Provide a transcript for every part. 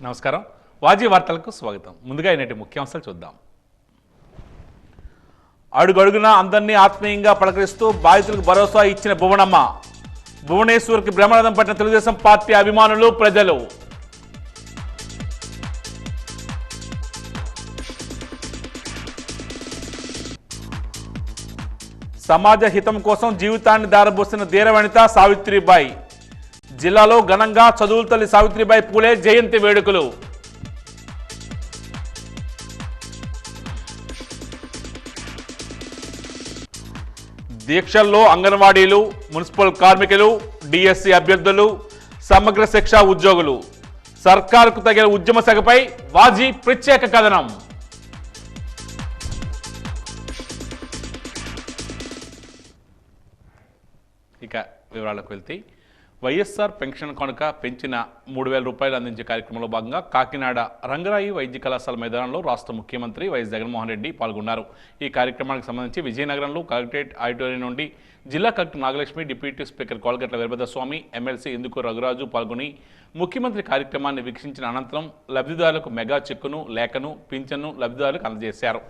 నమస్కారం. వాజీ వార్తలకు స్వాగతం. ముందుగా ఈనాటి ముఖ్యాంశాలు చూద్దాం. అడుగడుగునా అందరినీ ఆత్మీయంగా పలకరిస్తూ బాధితులకు భరోసా ఇచ్చిన భువనమ్మ. భువనేశ్వర్కి బ్రహ్మరథం పట్టిన తెలుగుదేశం పార్టీ అభిమానులు, ప్రజలు. సమాజ హితం కోసం జీవితాన్ని దారబోసిన ధీరవనిత సావిత్రిబాయి. జిల్లాలో ఘనంగా చదువుల తల్లి సావిత్రిబాయి పూలే జయంతి వేడుకలు. దీక్షల్లో అంగన్వాడీలు, మున్సిపల్ కార్మికులు, డిఎస్సి అభ్యర్థులు, సమగ్ర శిక్ష ఉద్యోగులు. సర్కారుకు తగిన ఉద్యమ శాఖపై వాజీ ప్రత్యేక కథనం. ఇక వివరాలకు వెళ్తే వైఎస్ఆర్ పెన్షన్ కనుక పెంచిన 3,000 రూపాయలు అందించే కార్యక్రమంలో భాగంగా కాకినాడ రంగరాయి వైద్య కళాశాల మైదానంలో రాష్ట్ర ముఖ్యమంత్రి వైఎస్ జగన్మోహన్ రెడ్డి పాల్గొన్నారు. ఈ కార్యక్రమానికి సంబంధించి విజయనగరంలో కలెక్టరేట్ ఆడిటోరియం నుండి జిల్లా collector Nagalakshmi, deputy speaker Kolagatla Veerabhadraswamy, MLC Indukuru Raghuraju పాల్గొని ముఖ్యమంత్రి కార్యక్రమాన్ని వీక్షించిన అనంతరం లబ్ధిదారులకు మెగా చెక్కును, లేఖను, పింఛన్ను లబ్ధిదారులకు అందజేశారు.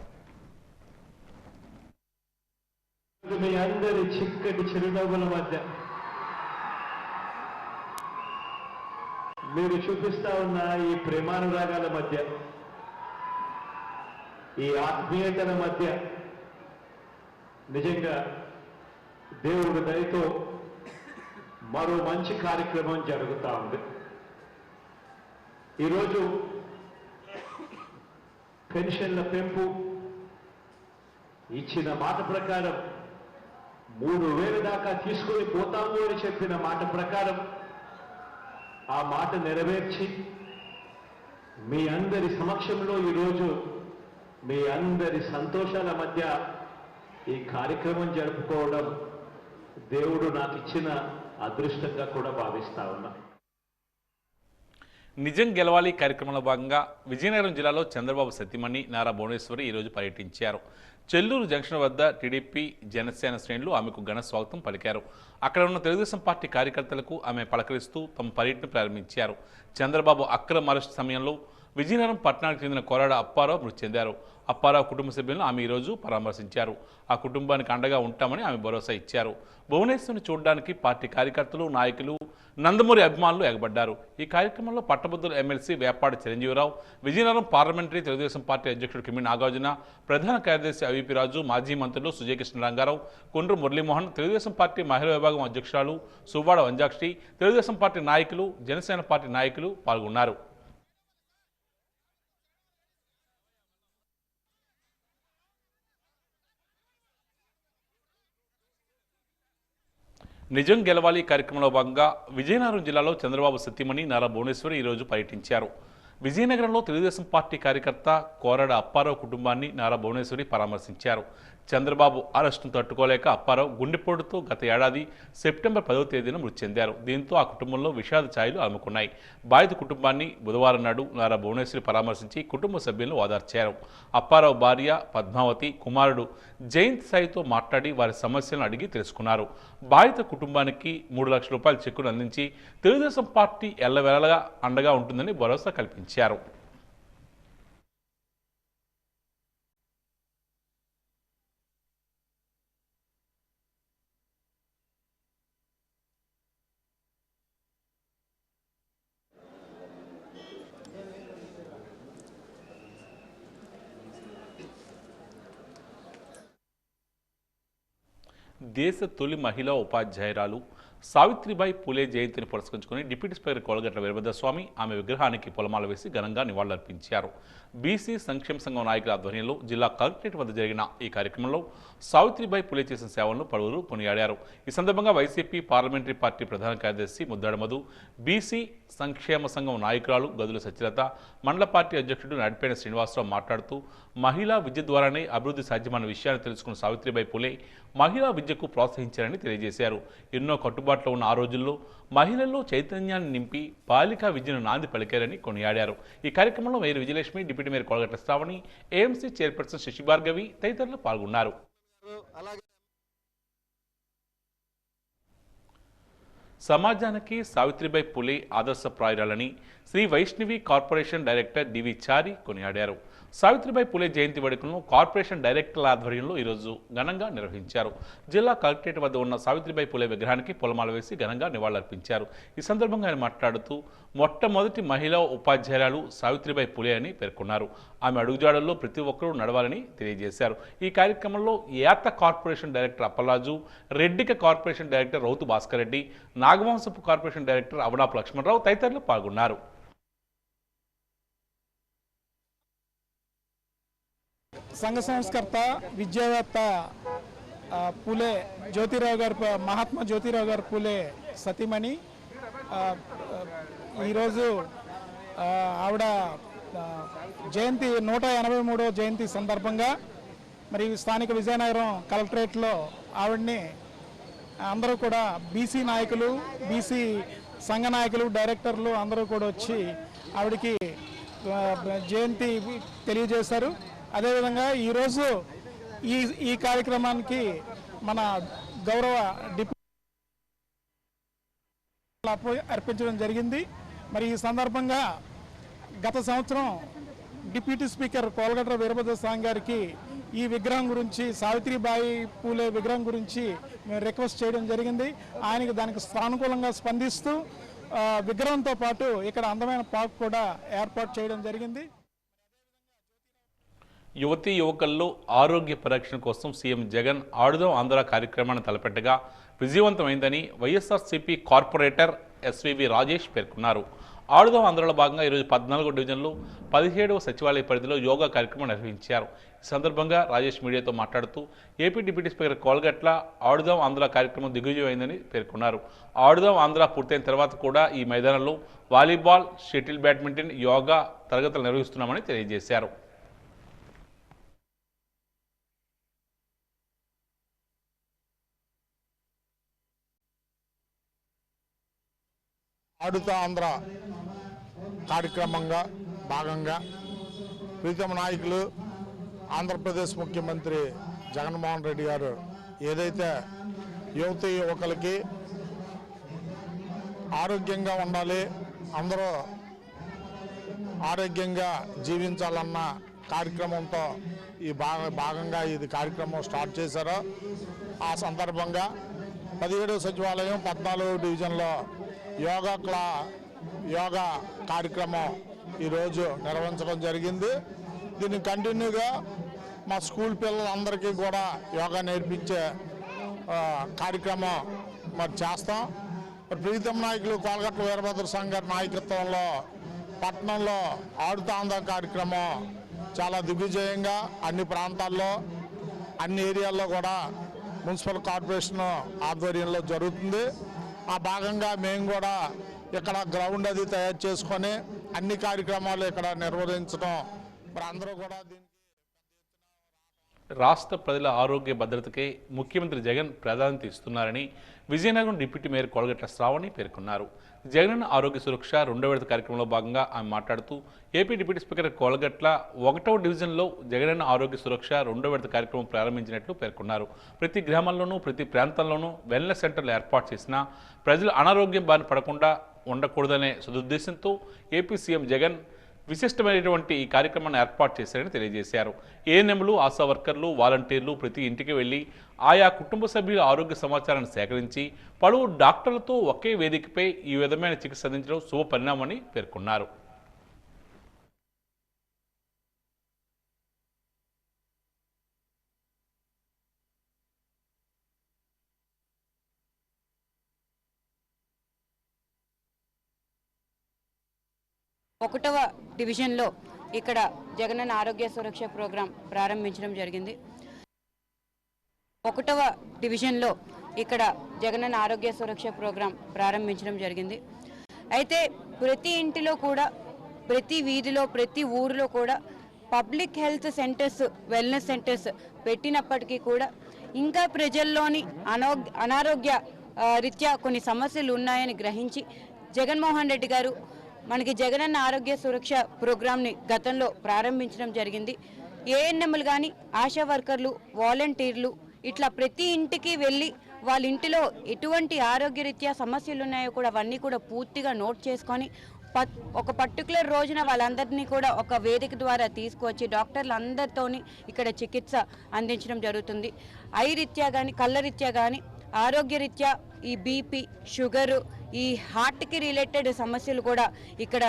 మీరు చూపిస్తా ఉన్న ఈ ప్రేమానురాగాల మధ్య, ఈ ఆత్మీయతల మధ్య నిజంగా దేవుడి దయతో మరో మంచి కార్యక్రమం జరుగుతూ ఉంది. ఈరోజు పెన్షన్ల పెంపు ఇచ్చిన మాట ప్రకారం 3,000 దాకా తీసుకొని పోతాము అని చెప్పిన మాట ప్రకారం ఆ మాట నెరవేర్చి మీ అందరి సమక్షంలో ఈరోజు మీ అందరి సంతోషాల మధ్య ఈ కార్యక్రమం జరుపుకోవడం దేవుడు నాకు ఇచ్చిన అదృష్టంగా కూడా భావిస్తా ఉన్నా. నిజం గెలవాలి కార్యక్రమంలో భాగంగా విజయనగరం జిల్లాలో చంద్రబాబు సతీమణి నారా భువనేశ్వరి ఈరోజు పర్యటించారు. చెల్లూరు జంక్షన్ వద్ద టీడీపీ, జనసేన శ్రేణులు ఆమెకు ఘన స్వాగతం పలికారు. అక్కడ ఉన్న తెలుగుదేశం పార్టీ కార్యకర్తలకు ఆమె పలకరిస్తూ తమ పర్యటన ప్రారంభించారు. చంద్రబాబు అక్రమ అరెస్టు సమయంలో విజయనగరం పట్టణానికి చెందిన కోరాడ అప్పారావు మృతి చెందారు. అప్పారావు కుటుంబ సభ్యులను ఆమె ఈరోజు పరామర్శించారు. ఆ కుటుంబానికి అండగా ఉంటామని ఆమె భరోసా ఇచ్చారు. భువనేశ్వర్ని చూడడానికి పార్టీ కార్యకర్తలు, నాయకులు, నందమూరి అభిమానులు ఎగబడ్డారు. ఈ కార్యక్రమంలో పట్టభద్రుల MLC Vepadi Chiranjeevi Rao, Vizianagaram parliamentary Telugu Desam party అధ్యక్షుడు కిమ్మి నాగార్జున, ప్రధాన కార్యదర్శి ఐవీపీ రాజు, మాజీ మంత్రులు సుజయకృష్ణ రంగారావు, కొండ్రు మురళీమోహన్, తెలుగుదేశం పార్టీ మహిళా విభాగం అధ్యక్షురాలు సువ్వాడ వంజాక్షి, తెలుగుదేశం పార్టీ నాయకులు, జనసేన పార్టీ నాయకులు పాల్గొన్నారు. నిజం గెలవాలి కార్యక్రమంలో భాగంగా విజయనగరం జిల్లాలో చంద్రబాబు సతీమణి నారా భువనేశ్వరి ఈరోజు పర్యటించారు. విజయనగరంలో తెలుగుదేశం పార్టీ కార్యకర్త కోరాడ అప్పారావు కుటుంబాన్ని నారా భువనేశ్వరి పరామర్శించారు. చంద్రబాబు అరెస్టును తట్టుకోలేక అప్పారావు గుండెపోటుతో గత ఏడాది సెప్టెంబర్ 10వ తేదీన మృతి చెందారు. దీంతో ఆ కుటుంబంలో విషాద ఛాయలు అలుముకున్నాయి. బాధిత కుటుంబాన్ని బుధవారం నాడు నారా భువనేశ్వరి పరామర్శించి కుటుంబ సభ్యులను ఓదార్చారు. అప్పారావు భార్య పద్మావతి, కుమారుడు జయంత్ సాయితో మాట్లాడి వారి సమస్యలను అడిగి తెలుసుకున్నారు. బాధిత కుటుంబానికి 3 లక్షల రూపాయల చెక్కును అందించి తెలుగుదేశం పార్టీ ఎల్లవేళగా అండగా ఉంటుందని భరోసా కల్పించారు. దేశ తొలి మహిళా ఉపాధ్యాయురాలు సావిత్రిబాయి పూలే జయంతిని పురస్కరించుకుని డిప్యూటీ స్పీకర్ కోలగట్ల వీరభద్రస్వామి ఆమె విగ్రహానికి పూలమాల వేసి ఘనంగా నివాళులర్పించారు. బీసీ సంక్షేమ సంఘం నాయకుల ఆధ్వర్యంలో జిల్లా కలెక్టరేట్ వద్ద జరిగిన ఈ కార్యక్రమంలో సావిత్రిబాయి పూలే చేసిన సేవలను పలువురు కొనియాడారు. ఈ సందర్భంగా వైసీపీ పార్లమెంటరీ పార్టీ ప్రధాన కార్యదర్శి ముద్దాడ మధు, బీసీ సంక్షేమ సంఘం నాయకురాలు గదుల సత్యలత, మండల పార్టీ అధ్యక్షుడు నడిపేన శ్రీనివాసరావు మాట్లాడుతూ మహిళా విద్య ద్వారానే అభివృద్ధి సాధ్యమన్న విషయాన్ని తెలుసుకున్న సావిత్రిబాయి పూలే మహిళా విద్యకు ప్రోత్సహించారని తెలియజేశారు. ఎన్నో కట్టుబాట్లు ఉన్న ఆ రోజుల్లో మహిళల్లో చైతన్యాన్ని నింపి బాలికా విద్యను నాంది పలికారని కొనియాడారు. ఈ కార్యక్రమంలో mayor Vijayalakshmi, deputy mayor Kolagatla Sravani, AMC chairperson Sasi Bhargavi తదితరులు పాల్గొన్నారు. సమాజానికి సావిత్రిబాయి పులే ఆదర్శప్రాయురాలని Sri Vaishnavi corporation director DV Chari కొనియాడారు. సావిత్రిబాయి పులే జయంతి వేడుకలను కార్పొరేషన్ డైరెక్టర్ల ఆధ్వర్యంలో ఈరోజు ఘనంగా నిర్వహించారు. జిల్లా కలెక్టరేట్ వద్ద ఉన్న సావిత్రిబాయి పులే విగ్రహానికి పూలమాల వేసి ఘనంగా నివాళులర్పించారు. ఈ సందర్భంగా ఆయన మాట్లాడుతూ మొట్టమొదటి మహిళా ఉపాధ్యాయురాలు సావిత్రిబాయి పులే అని పేర్కొన్నారు. ఆమె అడుగుజాడల్లో ప్రతి ఒక్కరూ నడవాలని తెలియజేశారు. ఈ కార్యక్రమంలో Yata corporation director Appalaraju, Reddika corporation director Rautu Bhaskar Reddy, Nagavamsapu corporation director Avanapu Lakshmana Rao తదితరులు పాల్గొన్నారు. సంఘ సంస్కర్త విద్యావేత్త పూలే జ్యోతిరావు గారు, మహాత్మా జ్యోతిరావు గారు పూలే సతీమణి ఈరోజు ఆవిడ జయంతి 183వ జయంతి సందర్భంగా మరి స్థానిక విజయనగరం కలెక్టరేట్లో ఆవిడ్ని అందరూ కూడా బీసీ నాయకులు, బీసీ సంఘ నాయకులు, డైరెక్టర్లు అందరూ కూడా వచ్చి ఆవిడకి జయంతి తెలియజేశారు. అదేవిధంగా ఈరోజు ఈ కార్యక్రమానికి మన గౌరవ డిప్యూటీ అర్పించడం జరిగింది. మరి ఈ సందర్భంగా గత సంవత్సరం డిప్యూటీ స్పీకర్ కోలగట్ల వీరభద్రస్వామి గారికి ఈ విగ్రహం గురించి, సావిత్రిబాయి పూలే విగ్రహం గురించి మేము రిక్వెస్ట్ చేయడం జరిగింది. ఆయనకి దానికి సానుకూలంగా స్పందిస్తూ విగ్రహంతో పాటు ఇక్కడ అందమైన పార్క్ కూడా ఏర్పాటు చేయడం జరిగింది. యువతీ యువకుల్లో ఆరోగ్య పరిరక్షణ కోసం సీఎం జగన్ ఆడుదాం ఆంధ్ర కార్యక్రమాన్ని తలపెట్టగా విజయవంతమైందని వైఎస్ఆర్సీపీ కార్పొరేటర్ ఎస్వీవి రాజేష్ పేర్కొన్నారు. ఆడుదాం ఆంధ్రలో భాగంగా ఈరోజు 14వ డివిజన్లో 17వ సచివాలయ పరిధిలో యోగా కార్యక్రమం నిర్వహించారు. ఈ సందర్భంగా రాజేష్ మీడియాతో మాట్లాడుతూ ఏపీ డిప్యూటీ స్పీకర్ కోలగట్ల ఆడుదాం ఆంధ్ర కార్యక్రమం దిగ్విజయమైందని పేర్కొన్నారు. ఆడుదాం ఆంధ్ర పూర్తయిన తర్వాత కూడా ఈ మైదానంలో వాలీబాల్, షటిల్ బ్యాడ్మింటన్, యోగా తరగతులు నిర్వహిస్తున్నామని తెలియజేశారు. ఆడుతా ఆంధ్ర కార్యక్రమంగా భాగంగా ప్రీతమ నాయకులు ఆంధ్రప్రదేశ్ ముఖ్యమంత్రి జగన్మోహన్ రెడ్డి గారు ఏదైతే యువతీ యువకులకి ఆరోగ్యంగా ఉండాలి, అందరూ ఆరోగ్యంగా జీవించాలన్న కార్యక్రమంతో ఈ భాగంగా ఇది కార్యక్రమం స్టార్ట్ చేశారు. ఆ సందర్భంగా 17వ సచివాలయం 14వ డివిజన్లో యోగా కార్యక్రమం ఈరోజు నిర్వహించడం జరిగింది. దీన్ని కంటిన్యూగా మా స్కూల్ పిల్లలందరికీ కూడా యోగా నేర్పించే కార్యక్రమం మరి చేస్తాం. ప్రీతం నాయకులు కోలగట్ల వీరభద్రస్వామి గారి నాయకత్వంలో పట్టణంలో ఆడుతా ఆంధ్ర కార్యక్రమం చాలా దిగ్విజయంగా అన్ని ప్రాంతాల్లో, అన్ని ఏరియాల్లో కూడా మున్సిపల్ కార్పొరేషన్ ఆధ్వర్యంలో జరుగుతుంది. ఆ భాగంగా మేము కూడా ఇక్కడ గ్రౌండ్ అది తయారు చేసుకొని అన్ని కార్యక్రమాలు ఇక్కడ నిర్వహించడం మరి అందరూ కూడా రాష్ట్ర ప్రజల ఆరోగ్య భద్రతకే ముఖ్యమంత్రి జగన్ ప్రాధాన్యత ఇస్తున్నారని విజయనగరం డిప్యూటీ మేయర్ కోలగట్ల శ్రావణి పేర్కొన్నారు. జగనన్న ఆరోగ్య సురక్ష 2వ విడత కార్యక్రమంలో భాగంగా ఆమె మాట్లాడుతూ ఏపీ డిప్యూటీ స్పీకర్ కోలగట్ల 1వ డివిజన్లో జగనన్న ఆరోగ్య సురక్ష 2వ విడత కార్యక్రమం ప్రారంభించినట్లు పేర్కొన్నారు. ప్రతి గ్రామాల్లోనూ ప్రతి ప్రాంతంలోనూ వెల్నెస్ సెంటర్లు ఏర్పాటు చేసినా ప్రజలు అనారోగ్యం బారిన పడకుండా ఉండకూడదనే సదుద్దేశంతో ఏపీ సీఎం జగన్ విశిష్టమైనటువంటి ఈ కార్యక్రమాన్ని ఏర్పాటు చేశారని తెలియజేశారు. ఏఎన్ఎంలు, ఆశా వర్కర్లు, వాలంటీర్లు ప్రతి ఇంటికి వెళ్లి ఆయా కుటుంబ సభ్యుల ఆరోగ్య సమాచారాన్ని సేకరించి పలువురు డాక్టర్లతో ఒకే వేదికపై ఈ విధమైన చికిత్స అందించడం శుభ పరిణామని పేర్కొన్నారు. ఒకటవ డివిజన్లో ఇక్కడ జగనన్న ఆరోగ్య సురక్ష ప్రోగ్రాం ప్రారంభించడం జరిగింది. 1వ డివిజన్లో ఇక్కడ జగనన్న ఆరోగ్య సురక్ష ప్రోగ్రాం ప్రారంభించడం జరిగింది. అయితే ప్రతి ఇంటిలో కూడా, ప్రతి వీధిలో, ప్రతి ఊరిలో కూడా public health centres, wellness centres పెట్టినప్పటికీ కూడా ఇంకా ప్రజల్లోని అనారోగ్య రీత్యా కొన్ని సమస్యలు ఉన్నాయని గ్రహించి జగన్మోహన్ రెడ్డి గారు మనకి జగనన్న ఆరోగ్య సురక్ష ప్రోగ్రాంని గతంలో ప్రారంభించడం జరిగింది. ఏఎన్ఎంలు కానీ, ఆశా వర్కర్లు, వాలంటీర్లు ఇట్లా ప్రతి ఇంటికి వెళ్ళి వాళ్ళ ఇంటిలో ఎటువంటి ఆరోగ్యరీత్యా సమస్యలు ఉన్నాయో కూడా అవన్నీ కూడా పూర్తిగా నోట్ చేసుకొని ఒక పర్టికులర్ రోజున వాళ్ళందరినీ కూడా ఒక వేదిక ద్వారా తీసుకువచ్చి డాక్టర్లు అందరితోని ఇక్కడ చికిత్స అందించడం జరుగుతుంది. ఐ రీత్యా కానీ కళ్ళ రీత్యా కానీ ఆరోగ్యరీత్యా ఈ బీపీ, షుగరు, ఈ హార్ట్కి రిలేటెడ్ సమస్యలు కూడా ఇక్కడ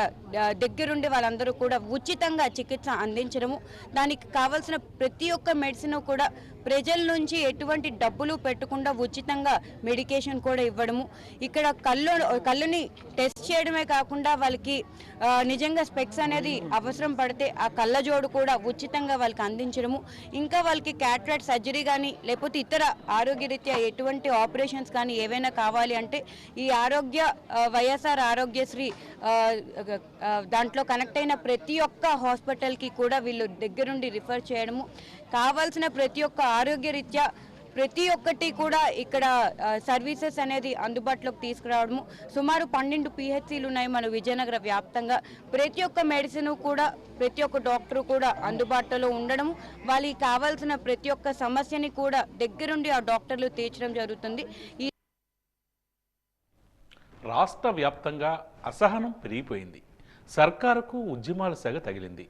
దగ్గరుండి వాళ్ళందరూ కూడా ఉచితంగా చికిత్స అందించడము, దానికి కావాల్సిన ప్రతి ఒక్క మెడిసిన్ కూడా ప్రజల నుంచి ఎటువంటి డబ్బులు పెట్టకుండా ఉచితంగా మెడికేషన్ కూడా ఇవ్వడము, ఇక్కడ కళ్ళుని టెస్ట్ చేయడమే కాకుండా వాళ్ళకి నిజంగా స్పెక్స్ అనేది అవసరం పడితే ఆ కళ్ళజోడు కూడా ఉచితంగా వాళ్ళకి అందించడము, ఇంకా వాళ్ళకి క్యాట్రాక్ట్ సర్జరీ కానీ లేకపోతే ఇతర ఆరోగ్యరీత్యా ఎటువంటి ఆపరేషన్స్ కానీ ఏవైనా కావాలి అంటే ఈ వైఎస్ఆర్ ఆరోగ్యశ్రీ దాంట్లో కనెక్ట్ అయిన ప్రతి ఒక్క హాస్పిటల్కి కూడా వీళ్ళు దగ్గరుండి రిఫర్ చేయడము, కావాల్సిన ప్రతి ఒక్క ఆరోగ్యరీత్యా ప్రతి ఒక్కటి కూడా ఇక్కడ సర్వీసెస్ అనేది అందుబాటులోకి తీసుకురావడము. సుమారు 12 PHCలు ఉన్నాయి మన విజయనగర వ్యాప్తంగా. ప్రతి ఒక్క మెడిసిన్ కూడా ప్రతి ఒక్క డాక్టర్ కూడా అందుబాటులో ఉండడం, వాళ్ళకి కావాల్సిన ప్రతి ఒక్క సమస్యని కూడా దగ్గరుండి ఆ డాక్టర్లు తీర్చడం జరుగుతుంది. రాష్ట్ర వ్యాప్తంగా అసహనం పెరిగిపోయింది. సర్కారుకు ఉద్యమాల సెగ తగిలింది.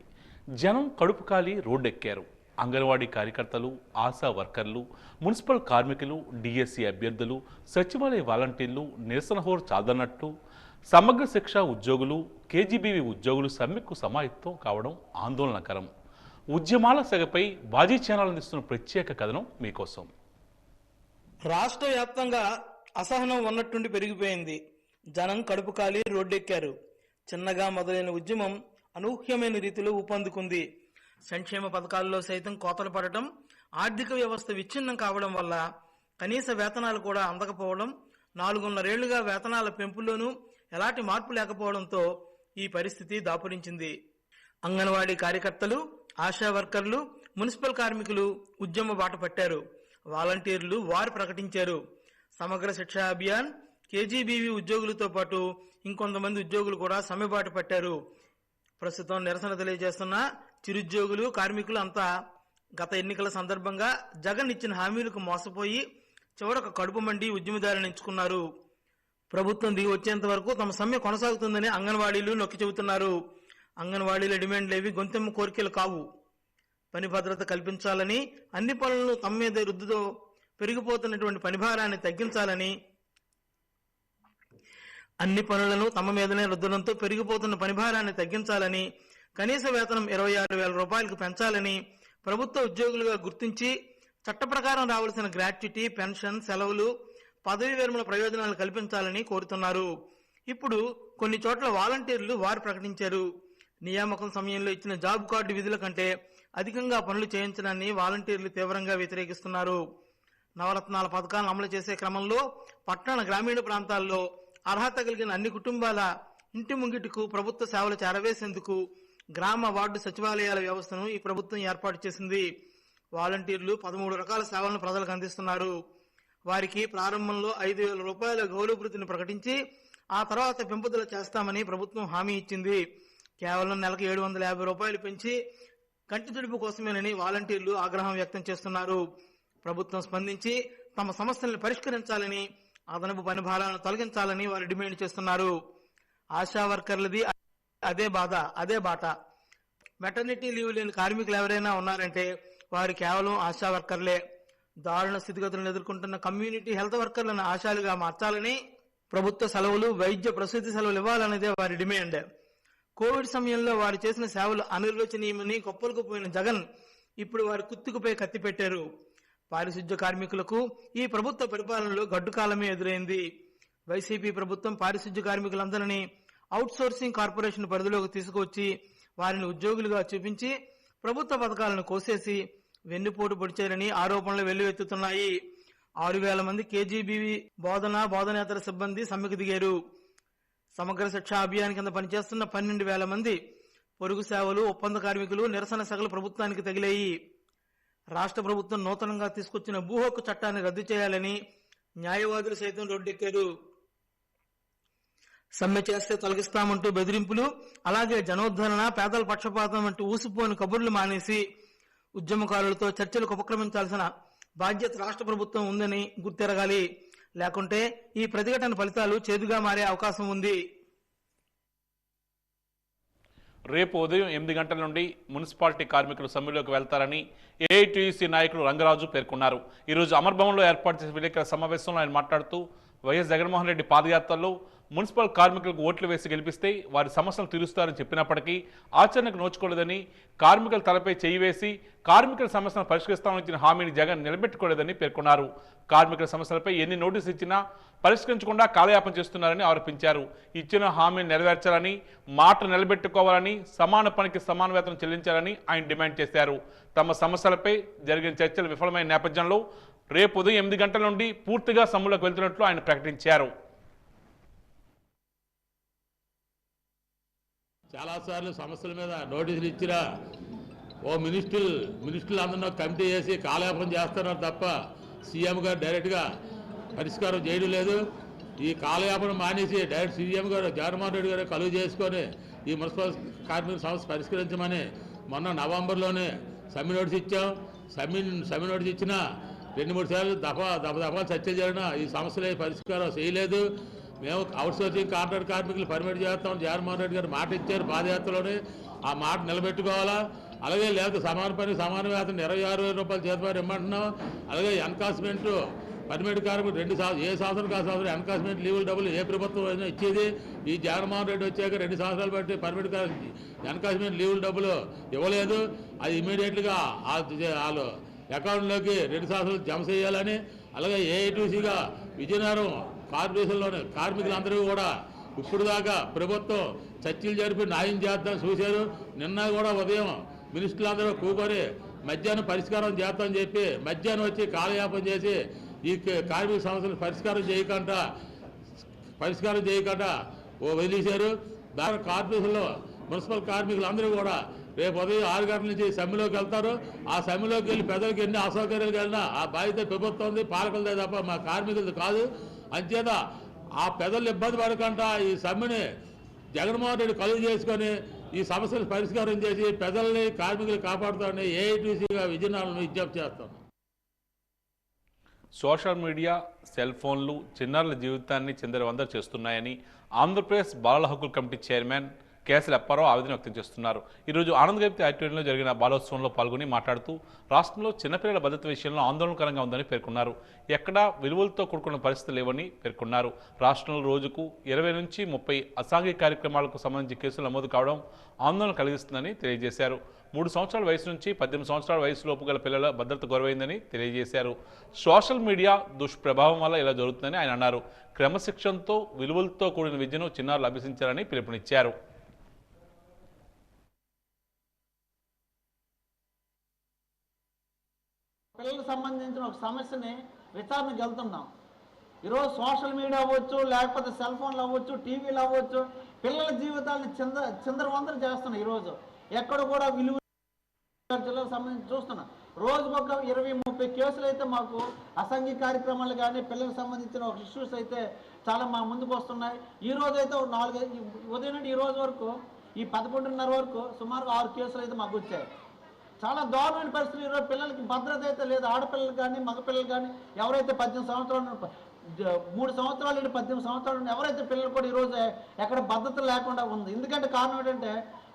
జనం కడుపు కాలి రోడ్డెక్కారు. అంగన్వాడీ కార్యకర్తలు, ఆశా వర్కర్లు, మున్సిపల్ కార్మికులు, డిఎస్సి అభ్యర్థులు, సచివాలయ వాలంటీర్లు నిరసన హోరు చాదన్నట్టు సమగ్ర శిక్ష ఉద్యోగులు, కేజీబీవీ ఉద్యోగులు సమ్మెకు సమాయత్తం కావడం ఆందోళనకరం. ఉద్యమాల సెగపై బాజీ ఛానల్ అందిస్తున్న ప్రత్యేక కథనం మీకోసం. రాష్ట్ర వ్యాప్తంగా అసహనం ఉన్నట్టుండి పెరిగిపోయింది. జనం కడుపు కాలి రోడ్డెక్కారు. చిన్నగా మొదలైన ఉద్యమం అనూహ్యమైన రీతిలో ఊపందుకుంది. సంక్షేమ పథకాల్లో సైతం కోతలు పడటం, ఆర్థిక వ్యవస్థ విచ్ఛిన్నం కావడం వల్ల కనీస వేతనాలు కూడా అందకపోవడం, 4.5 ఏళ్లుగా వేతనాల పెంపులోనూ ఎలాంటి మార్పు లేకపోవడంతో ఈ పరిస్థితి దాపురించింది. అంగన్వాడీ కార్యకర్తలు, ఆశా వర్కర్లు, మున్సిపల్ కార్మికులు ఉద్యమ బాట పట్టారు. వాలంటీర్లు వారు ప్రకటించారు. సమగ్ర శిక్ష అభియాన్, కేజీబీవీ ఉద్యోగులతో పాటు ఇంకొంతమంది ఉద్యోగులు కూడా సమ్మెబాట పట్టారు. ప్రస్తుతం నిరసన తెలియజేస్తున్న చిరుద్యోగులు, కార్మికులు అంతా గత ఎన్నికల సందర్భంగా జగన్ ఇచ్చిన హామీలకు మోసపోయి చివరకు కడుపు మండి ఉద్యమదారులను ఎంచుకున్నారు. ప్రభుత్వం దిగి వచ్చేంత వరకు తమ సమ్మె కొనసాగుతుందని అంగన్వాడీలు నొక్కి చెబుతున్నారు. అంగన్వాడీల డిమాండ్లేవి గొంతెమ్మ కోరికలు కావు. పని భద్రత కల్పించాలని, అన్ని పనులను తమ మీద రుద్దుతో పెరిగిపోతున్నటువంటి పనిభారాన్ని తగ్గించాలని, అన్ని పనులను తమ మీదనే రుద్దడంతో పెరిగిపోతున్న పనిభారాన్ని తగ్గించాలని, కనీస వేతనం 26,000 రూపాయలకు పెంచాలని, ప్రభుత్వ ఉద్యోగులుగా గుర్తించి చట్ట ప్రకారం రావాల్సిన గ్రాట్యుటీ, పెన్షన్, సెలవులు, పదవీ విరమణ ప్రయోజనాలు కల్పించాలని కోరుతున్నారు. ఇప్పుడు కొన్ని చోట్ల వాలంటీర్లు వారు ప్రకటించారు. నియామకం సమయంలో ఇచ్చిన జాబ్ కార్డు విధుల కంటే అధికంగా పనులు చేయించడాన్ని వాలంటీర్లు తీవ్రంగా వ్యతిరేకిస్తున్నారు. నవరత్నాల పథకాలను అమలు చేసే క్రమంలో పట్టణ, గ్రామీణ ప్రాంతాల్లో అర్హత కలిగిన అన్ని కుటుంబాల ఇంటి ముంగిటికు ప్రభుత్వ సేవలు చేరవేసేందుకు గ్రామ, వార్డు సచివాలయాల వ్యవస్థను ఈ ప్రభుత్వం ఏర్పాటు చేసింది. వాలంటీర్లు 13 రకాల సేవలను ప్రజలకు అందిస్తున్నారు. వారికి ప్రారంభంలో 5,000 రూపాయల గౌరవభృతిని ప్రకటించి ఆ తర్వాత పెంపుదల చేస్తామని ప్రభుత్వం హామీ ఇచ్చింది. కేవలం నెలకు 750 రూపాయలు పెంచి కంటి తుడుపు కోసమేనని వాలంటీర్లు ఆగ్రహం వ్యక్తం చేస్తున్నారు. ప్రభుత్వం స్పందించి తమ సమస్యలను పరిష్కరించాలని, అదనపు పని భారాలను తొలగించాలని వారు డిమాండ్ చేస్తున్నారు. ఆశా వర్కర్లది అదే బాధ, అదే బాట. మెటర్నిటీ లీవ్ లేని కార్మికులు ఎవరైనా ఉన్నారంటే వారు కేవలం ఆశా వర్కర్లే. దారుణ స్థితిగతులను ఎదుర్కొంటున్న కమ్యూనిటీ హెల్త్ వర్కర్లను ఆశాలుగా మార్చాలని, ప్రభుత్వ సెలవులు, వైద్య ప్రసూతి సెలవులు ఇవ్వాలనేదే వారి డిమాండ్. కోవిడ్ సమయంలో వారు చేసిన సేవలు అనిర్వచనీయమని కొప్పలకు పోయిన జగన్ ఇప్పుడు వారి కుత్తుకుపై కత్తి పెట్టారు. పారిశుద్ధ్య కార్మికులకు ఈ ప్రభుత్వ పరిపాలనలో గడ్డుకాలమే ఎదురైంది. వైసీపీ ప్రభుత్వం పారిశుద్ధ్య కార్మికులందరినీ అవుట్ సోర్సింగ్ కార్పొరేషన్ పరిధిలోకి తీసుకువచ్చి వారిని ఉద్యోగులుగా చూపించి ప్రభుత్వ పథకాలను కోసేసి వెన్నుపోటు పొడిచారని ఆరోపణలు వెల్లువెత్తుతున్నాయి. 6,000 మంది కేజీబీవీ బోధనేతర సిబ్బంది సమ్మెకు దిగారు. సమగ్ర శిక్ష అభియాన్ కింద పనిచేస్తున్న 12,000 మంది పొరుగు సేవలు, ఒప్పంద కార్మికులు నిరసన సగలు ప్రభుత్వానికి తగిలాయి. రాష్ట్ర ప్రభుత్వం నూతనంగా తీసుకొచ్చిన భూ హక్కు చట్టాన్ని రద్దు చేయాలని న్యాయవాదులు సైతం రోడ్డెక్కారు. సమ్మె చేస్తే తొలగిస్తామంటూ బెదిరింపులు, అలాగే జనోద్ధరణ, పేదల పక్షపాతం వంటి ఊసిపోని కబుర్లు మానేసి ఉద్యమకారులతో చర్చలకు ఉపక్రమించాల్సిన బాధ్యత రాష్ట్ర ప్రభుత్వం ఉందని గుర్తెరగాలి. లేకుంటే ఈ ప్రతిఘటన ఫలితాలు చేదుగా మారే అవకాశం ఉంది. రేపు ఉదయం 8 గంటల నుండి మున్సిపాలిటీ కార్మికులు సమ్మెలోకి వెళ్తారని ఏఐటీయూసీ నాయకులు రంగరాజు పేర్కొన్నారు. ఈరోజు అమర్భవన్లో ఏర్పాటు చేసిన విలేకరుల సమావేశంలో ఆయన మాట్లాడుతూ వైఎస్ జగన్మోహన్ రెడ్డి పాదయాత్రలో మున్సిపల్ కార్మికులకు ఓట్లు వేసి గెలిపిస్తే వారి సమస్యలు తీరుస్తారని చెప్పినప్పటికీ ఆచరణకు నోచుకోలేదని, కార్మికుల తలపై చేయి వేసి కార్మికుల సమస్యలను పరిష్కరిస్తామని ఇచ్చిన హామీని జగన్ నిలబెట్టుకోలేదని పేర్కొన్నారు. కార్మికుల సమస్యలపై ఎన్ని నోటీసు ఇచ్చినా పరిష్కరించకుండా కాలయాపన చేస్తున్నారని ఆరోపించారు. ఇచ్చిన హామీని నెరవేర్చాలని, మాట నిలబెట్టుకోవాలని, సమాన పనికి సమాన వేతనం చెల్లించాలని ఆయన డిమాండ్ చేశారు. తమ సమస్యలపై జరిగిన చర్చలు విఫలమైన నేపథ్యంలో రేపు ఉదయం 8 గంటల నుండి పూర్తిగా సమ్మెలోకి వెళ్తున్నట్లు ఆయన ప్రకటించారు. చాలాసార్లు సమస్యల మీద నోటీసులు ఇచ్చినా మినిస్టర్లు అందరూ కమిటీ చేసి కాలయాపన చేస్తున్నారు తప్ప సీఎం గారు డైరెక్ట్గా పరిష్కారం చేయడం లేదు. ఈ కాలయాపన మానేసి డైరెక్ట్ సీఎం గారు జగన్మోహన్ రెడ్డి గారు కలువ చేసుకొని ఈ మున్సిపల్ కార్మిక సమస్య పరిష్కరించమని మొన్న నవంబర్లోనే సమ్మె నోటీస్ ఇచ్చాం. సమ్మె నోటీస్ ఇచ్చినా 2-3 సార్లు దఫాలు చర్చ జరిగినా ఈ సమస్యలే పరిష్కారం చేయలేదు. మేము అవుట్సోర్సింగ్ కాంట్రాక్ట్ కార్మికులు పర్మిట్ చేస్తాం జగన్మోహన్ రెడ్డి గారు మాట ఇచ్చారు పాదయాత్రలోనే. ఆ మాట నిలబెట్టుకోవాలా. అలాగే లేకపోతే సమాన పని సమాన వేతనం 26,000 రూపాయలు చేతివారు ఇమ్మంటున్నాం. అలాగే ఎన్కాస్మెంట్ పర్మిట్ కార్మికులు 2 సంవత్సరాలు ఏ సంవత్సరం కాదు సంవత్సరం ఎన్కాస్మెంట్ లీవుల డబ్బులు ఏ ప్రభుత్వం అయినా ఇచ్చేది. ఈ జగన్మోహన్ రెడ్డి వచ్చాక 2 సంవత్సరాలు బట్టి పర్మిట్ ఎన్కాస్మెంట్ లీవుల డబ్బులు ఇవ్వలేదు. అది ఇమీడియట్గా వాళ్ళు అకౌంట్లోకి 2 సంవత్సరాలు జమ చేయాలని. అలాగే ఏఐటీసీగా విజయనగరం కార్పొరేషన్లోని కార్మికులందరూ కూడా ఇప్పుడు దాకా ప్రభుత్వం చర్చలు జరిపి న్యాయం చేద్దాం చూశారు. నిన్న కూడా ఉదయం మినిస్టర్లందరూ కూకొని మధ్యాహ్నం పరిష్కారం చేద్దామని చెప్పి మధ్యాహ్నం వచ్చి కాలయాపన చేసి ఈ కార్మిక సమస్యలు పరిష్కారం చేయకుండా వదిలేశారు. దాని కార్పొరేషన్లో మున్సిపల్ కార్మికులందరూ కూడా రేపు ఉదయం 6 గంటల నుంచి సమ్మెలోకి వెళ్తారు. ఆ సమ్మెలోకి వెళ్ళి పెద్దలకి ఎన్ని అసౌకర్యాలు కలిగినా ఆ బాధ్యత ప్రభుత్వం ఉంది, పాలకులదే తప్ప మా కార్మికులది కాదు. అంచేత ఆ పెద్దలు ఇబ్బంది పడకుండా ఈ సమ్మెని జగన్మోహన్ రెడ్డి కలుగు చేసుకొని ఈ సమస్యలు పరిష్కారం చేసి పెద్దల్ని కార్మికులు కాపాడుతామని ఏఐటీసీగా విజయనగరంలో విజ్ఞప్తి చేస్తాం. సోషల్ మీడియా, సెల్ ఫోన్లు చిన్నారుల జీవితాన్ని చిందరవందర చేస్తున్నాయని ఆంధ్రప్రదేశ్ బాలల హక్కుల కమిటీ చైర్మన్ కేఎస్ఎల్ అప్పారావు ఆవేదన వ్యక్తం చేస్తున్నారు. ఈరోజు ఆనందగైతి ఆడిటోరియంలో జరిగిన బాలోత్సవంలో పాల్గొని మాట్లాడుతూ రాష్ట్రంలో చిన్నపిల్లల భద్రత విషయంలో ఆందోళనకరంగా ఉందని పేర్కొన్నారు. ఎక్కడా విలువలతో కూడుకున్న పరిస్థితులు లేవని పేర్కొన్నారు. రాష్ట్రంలో రోజుకు 20 నుంచి 30 అసాంఘిక కార్యక్రమాలకు సంబంధించి కేసులు నమోదు కావడం ఆందోళన కలిగిస్తుందని తెలియజేశారు. 3 సంవత్సరాల వయసు నుంచి 18 సంవత్సరాల వయసులోపు గల పిల్లల భద్రత గొరవైందని తెలియజేశారు. సోషల్ మీడియా దుష్ప్రభావం వల్ల ఇలా జరుగుతుందని ఆయన అన్నారు. క్రమశిక్షణతో విలువలతో కూడిన విద్యను చిన్నారులు అభ్యసించాలని పిలుపునిచ్చారు. పిల్లలకు సంబంధించిన ఒక సమస్యని విచారణకు వెళ్తున్నాం. ఈరోజు సోషల్ మీడియా అవ్వచ్చు, లేకపోతే సెల్ ఫోన్లు అవ్వచ్చు, టీవీలు అవ్వచ్చు, పిల్లల జీవితాలను చిందరవందర చేస్తున్నాం. ఈరోజు ఎక్కడ కూడా విలువ జిల్లాకు సంబంధించి చూస్తున్నాం. రోజుకు ఒక 20-30 కేసులు అయితే మాకు అసాంఘిక కార్యక్రమాలు కానీ పిల్లలకు సంబంధించిన ఒక ఇష్యూస్ అయితే చాలా మా ముందుకు వస్తున్నాయి. ఈ రోజు అయితే 4 ఉదయం నుండి ఈ రోజు వరకు ఈ 11:30 వరకు సుమారు 6 కేసులు అయితే మాకు వచ్చాయి. చాలా దారుణమైన పరిస్థితులు. ఈరోజు పిల్లలకి భద్రత అయితే లేదు. ఆడపిల్లలు కానీ మగపిల్లలు కానీ ఎవరైతే 18 సంవత్సరాలు 3 సంవత్సరాల నుండి 18 సంవత్సరాల నుండి ఎవరైతే పిల్లలు కూడా ఈరోజు ఎక్కడ భద్రత లేకుండా ఉంది. ఎందుకంటే కారణం ఏంటంటే